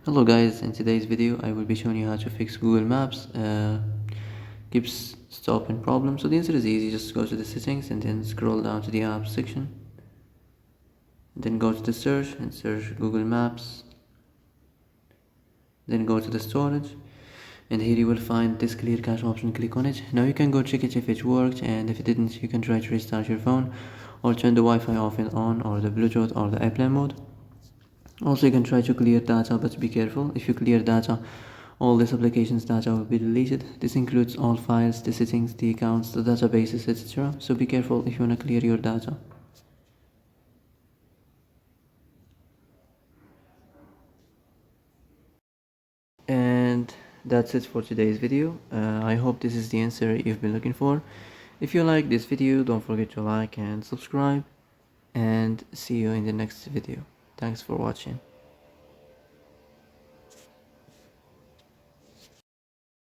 Hello guys, in today's video I will be showing you how to fix Google Maps keeps stopping problems. So the answer is easy, just go to the settings and then scroll down to the apps section. Then go to the search and search Google Maps. Then go to the storage and here you will find this clear cache option. Click on it. Now you can go check it if it worked, and if it didn't you can try to restart your phone or turn the Wi-Fi off and on, or the Bluetooth or the airplane mode. Also you can try to clear data, but be careful. If you clear data, all this application's data will be deleted. This includes all files, the settings, the accounts, the databases, etc. So be careful if you want to clear your data. And that's it for today's video. I hope this is the answer you've been looking for. If you like this video, don't forget to like and subscribe, and see you in the next video. Thanks for watching.